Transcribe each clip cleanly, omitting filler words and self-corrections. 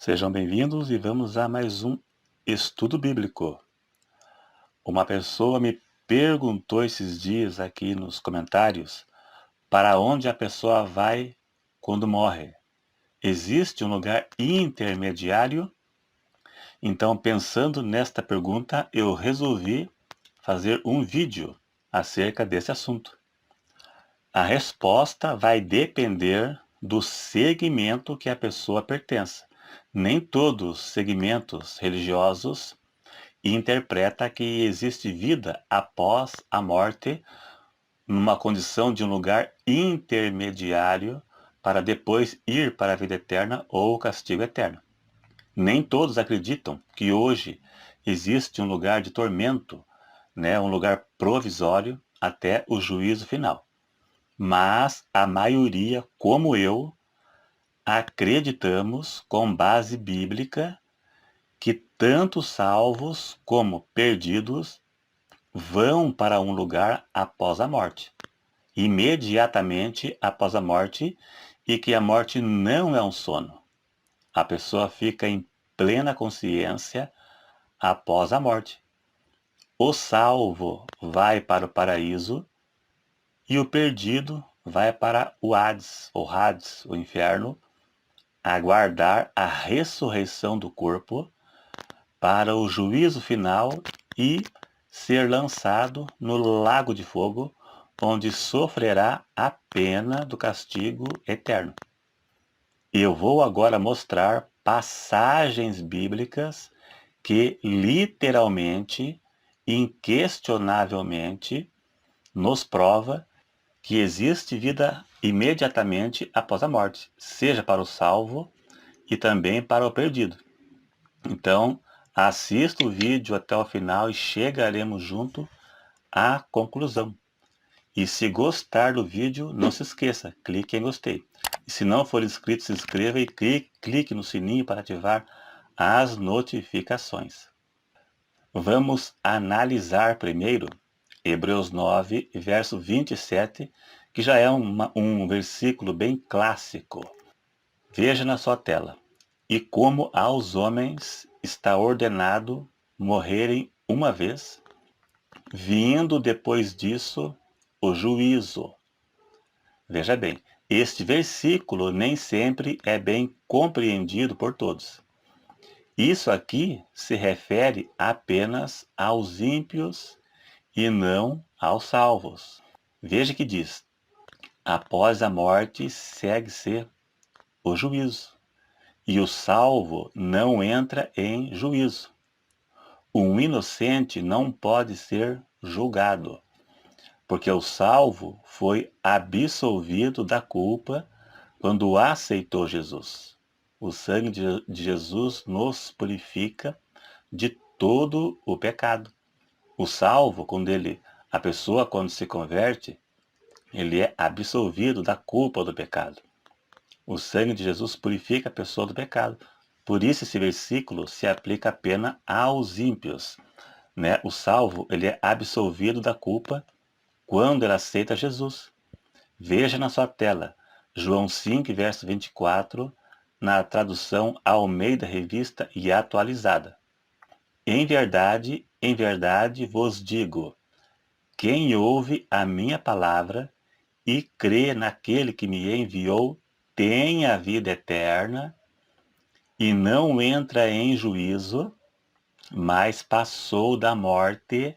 Sejam bem-vindos e vamos a mais um estudo bíblico. Uma pessoa me perguntou esses dias aqui nos comentários para onde a pessoa vai quando morre. Existe um lugar intermediário? Então, pensando nesta pergunta, eu resolvi fazer um vídeo acerca desse assunto. A resposta vai depender do segmento que a pessoa pertence. Nem todos os segmentos religiosos interpreta que existe vida após a morte, numa condição de um lugar intermediário para depois ir para a vida eterna ou o castigo eterno. Nem todos acreditam que hoje existe um lugar de tormento, um lugar provisório até o juízo final. Mas a maioria, como eu, acreditamos com base bíblica que tanto salvos como perdidos vão para um lugar após a morte, imediatamente após a morte, e que a morte não é um sono. A pessoa fica em plena consciência após a morte. O salvo vai para o paraíso e o perdido vai para o Hades, ou Hades, o inferno, aguardar a ressurreição do corpo para o juízo final e ser lançado no lago de fogo, onde sofrerá a pena do castigo eterno. Eu vou agora mostrar passagens bíblicas que literalmente, inquestionavelmente, nos prova que existe vida imediatamente após a morte, seja para o salvo e também para o perdido. Então, assista o vídeo até o final e chegaremos junto à conclusão. E se gostar do vídeo, não se esqueça, clique em gostei. E se não for inscrito, se inscreva e clique no sininho para ativar as notificações. Vamos analisar primeiro Hebreus 9, verso 27, que já é um versículo bem clássico. Veja na sua tela. E como aos homens está ordenado morrerem uma vez, vindo depois disso o juízo. Veja bem, este versículo nem sempre é bem compreendido por todos. Isso aqui se refere apenas aos ímpios e não aos salvos. Veja que diz: após a morte segue-se o juízo, e o salvo não entra em juízo. Um inocente não pode ser julgado, porque o salvo foi absolvido da culpa quando aceitou Jesus. O sangue de Jesus nos purifica de todo o pecado. O salvo, a pessoa quando se converte, ele é absolvido da culpa do pecado. O sangue de Jesus purifica a pessoa do pecado. Por isso esse versículo se aplica apenas aos ímpios. O salvo, ele é absolvido da culpa quando ele aceita Jesus. Veja na sua tela, João 5, verso 24, na tradução Almeida Revista e Atualizada. Em verdade vos digo, quem ouve a minha palavra e crê naquele que me enviou, tem a vida eterna e não entra em juízo, mas passou da morte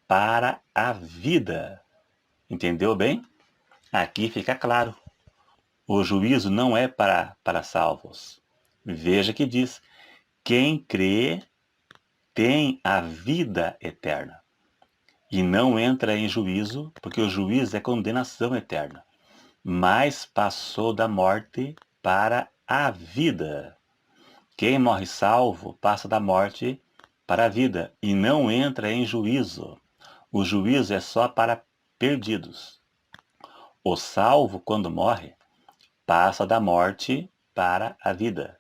para a vida. Entendeu bem? Aqui fica claro. O juízo não é para salvos. Veja que diz, quem crê tem a vida eterna. E não entra em juízo, porque o juízo é condenação eterna. Mas passou da morte para a vida. Quem morre salvo passa da morte para a vida e não entra em juízo. O juízo é só para perdidos. O salvo, quando morre, passa da morte para a vida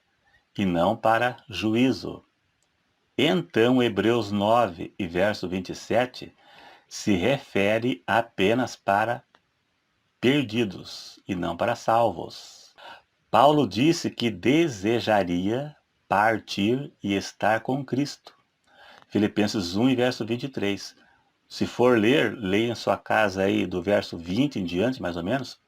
e não para juízo. Então, Hebreus 9 e verso 27 se refere apenas para perdidos e não para salvos. Paulo disse que desejaria partir e estar com Cristo. Filipenses 1 e verso 23. Se for ler, leia em sua casa aí do verso 20 em diante, mais ou menos,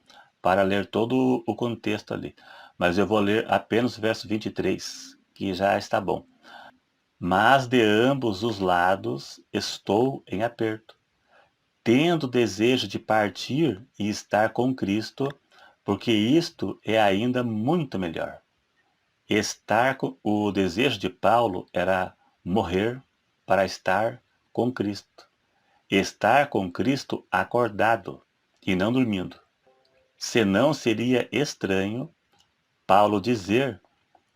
para ler todo o contexto ali. Mas eu vou ler apenas o verso 23, que já está bom. Mas de ambos os lados estou em aperto, tendo desejo de partir e estar com Cristo, porque isto é ainda muito melhor. O desejo de Paulo era morrer para estar com Cristo. Estar com Cristo acordado e não dormindo. Senão seria estranho Paulo dizer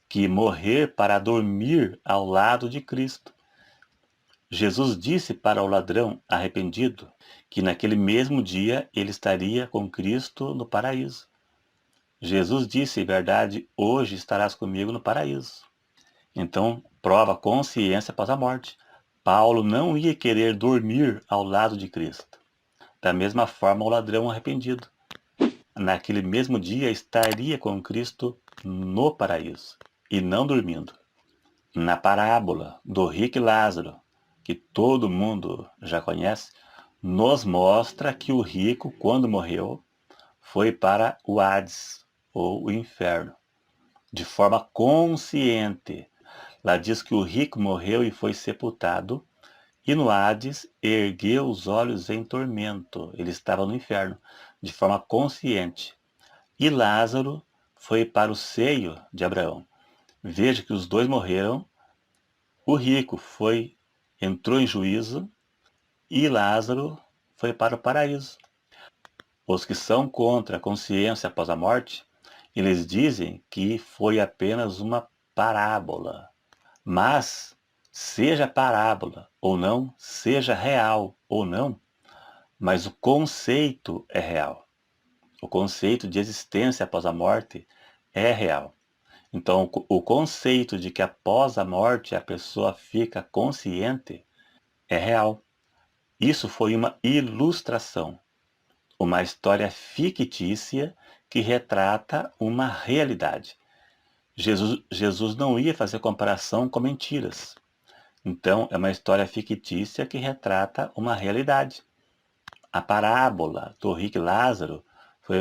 que morrer para dormir ao lado de Cristo. Jesus disse para o ladrão arrependido que naquele mesmo dia ele estaria com Cristo no paraíso. Jesus disse, em verdade, hoje estarás comigo no paraíso. Então, prova consciência após a morte. Paulo não ia querer dormir ao lado de Cristo. Da mesma forma, o ladrão arrependido, naquele mesmo dia, estaria com Cristo no paraíso, e não dormindo. Na parábola do rico e Lázaro, que todo mundo já conhece, nos mostra que o rico, quando morreu, foi para o Hades, ou o inferno, de forma consciente. Lá diz que o rico morreu e foi sepultado, e no Hades ergueu os olhos em tormento. Ele estava no inferno, de forma consciente. E Lázaro foi para o seio de Abraão. Veja que os dois morreram. O rico entrou em juízo e Lázaro foi para o paraíso. Os que são contra a consciência após a morte, eles dizem que foi apenas uma parábola. Mas, seja parábola ou não, seja real ou não, mas o conceito é real. O conceito de existência após a morte é real. Então, o conceito de que após a morte a pessoa fica consciente é real. Isso foi uma ilustração, uma história fictícia que retrata uma realidade. Jesus não ia fazer comparação com mentiras. Então, é uma história fictícia que retrata uma realidade. A parábola do rico e Lázaro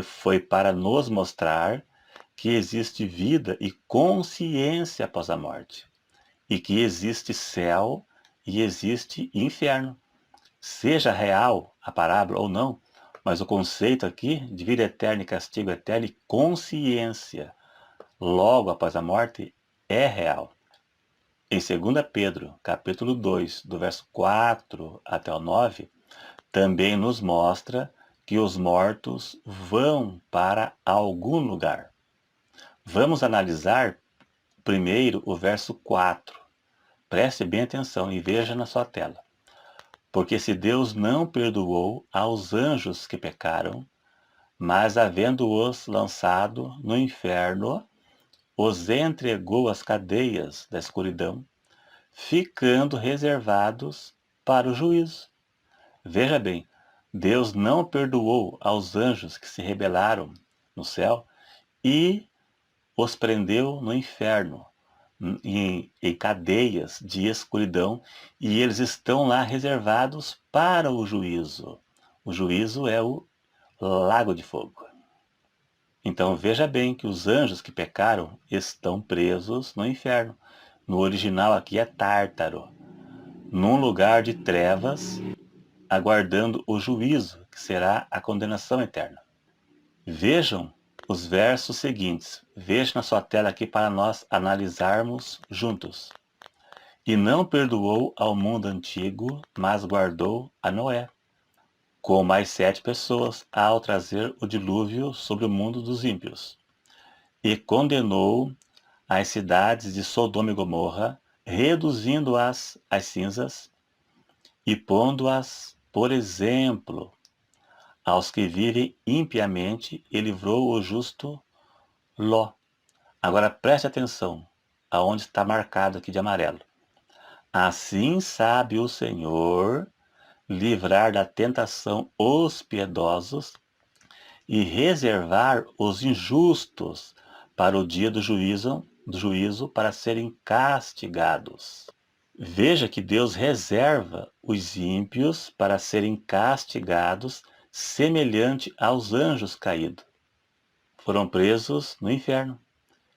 foi para nos mostrar que existe vida e consciência após a morte, e que existe céu e existe inferno. Seja real a parábola ou não, mas o conceito aqui de vida eterna e castigo eterno e consciência logo após a morte é real. Em 2 Pedro, capítulo 2, do verso 4 até o 9, também nos mostra que os mortos vão para algum lugar. Vamos analisar primeiro o verso 4. Preste bem atenção e veja na sua tela. Porque se Deus não perdoou aos anjos que pecaram, mas havendo-os lançado no inferno, os entregou às cadeias da escuridão, ficando reservados para o juízo. Veja bem, Deus não perdoou aos anjos que se rebelaram no céu e os prendeu no inferno, em cadeias de escuridão, e eles estão lá reservados para o juízo. O juízo é o lago de fogo. Então veja bem que os anjos que pecaram estão presos no inferno. No original aqui é Tártaro, num lugar de trevas, aguardando o juízo, que será a condenação eterna. Vejam os versos seguintes. Veja na sua tela aqui para nós analisarmos juntos. E não perdoou ao mundo antigo, mas guardou a Noé, com mais 7 pessoas, ao trazer o dilúvio sobre o mundo dos ímpios. E condenou as cidades de Sodoma e Gomorra, reduzindo-as às cinzas e pondo-as, por exemplo, aos que vivem impiamente, e livrou o justo Ló. Agora preste atenção aonde está marcado aqui de amarelo. Assim sabe o Senhor livrar da tentação os piedosos e reservar os injustos para o dia do juízo, do juízo para serem castigados. Veja que Deus reserva os ímpios para serem castigados semelhante aos anjos caídos. Foram presos no inferno.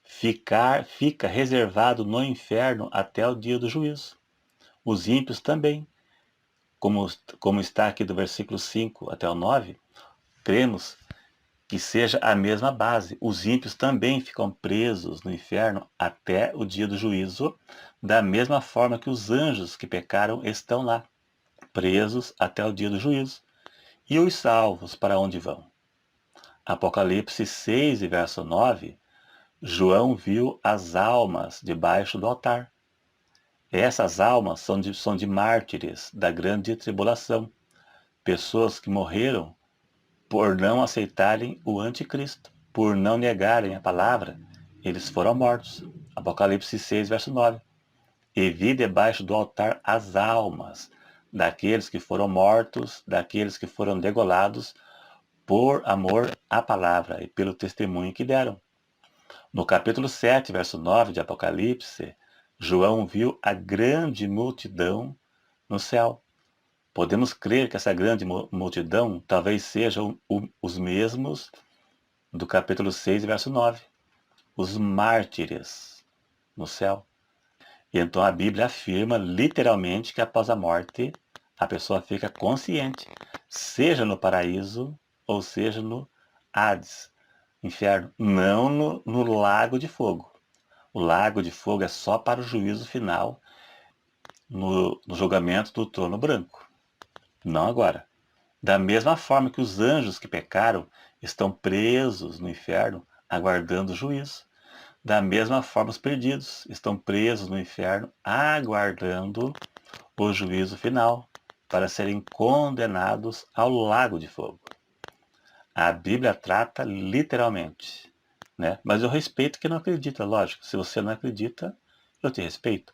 Fica reservado no inferno até o dia do juízo. Os ímpios também, como está aqui do versículo 5 até o 9, cremos que seja a mesma base. Os ímpios também ficam presos no inferno até o dia do juízo, da mesma forma que os anjos que pecaram estão lá, presos até o dia do juízo. E os salvos, para onde vão? Apocalipse 6, verso 9, João viu as almas debaixo do altar. Essas almas são de mártires da grande tribulação, pessoas que morreram por não aceitarem o anticristo, por não negarem a palavra, eles foram mortos. Apocalipse 6, verso 9. E vi debaixo do altar as almas daqueles que foram mortos, daqueles que foram degolados por amor à palavra e pelo testemunho que deram. No capítulo 7, verso 9 de Apocalipse, João viu a grande multidão no céu. Podemos crer que essa grande multidão talvez sejam os mesmos do capítulo 6, verso 9. Os mártires no céu. E então a Bíblia afirma literalmente que após a morte a pessoa fica consciente, seja no paraíso ou seja no Hades, inferno, não no lago de fogo. O lago de fogo é só para o juízo final, no julgamento do trono branco. Não agora. Da mesma forma que os anjos que pecaram estão presos no inferno, aguardando o juízo. Da mesma forma, os perdidos estão presos no inferno, aguardando o juízo final, para serem condenados ao lago de fogo. A Bíblia trata literalmente, né? Mas eu respeito quem não acredita, lógico. Se você não acredita, eu te respeito.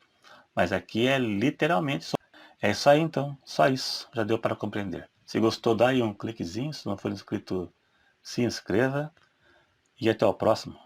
Mas aqui é literalmente só. É isso aí então, só isso, já deu para compreender. Se gostou, dá aí um cliquezinho, se não for inscrito, se inscreva e até o próximo.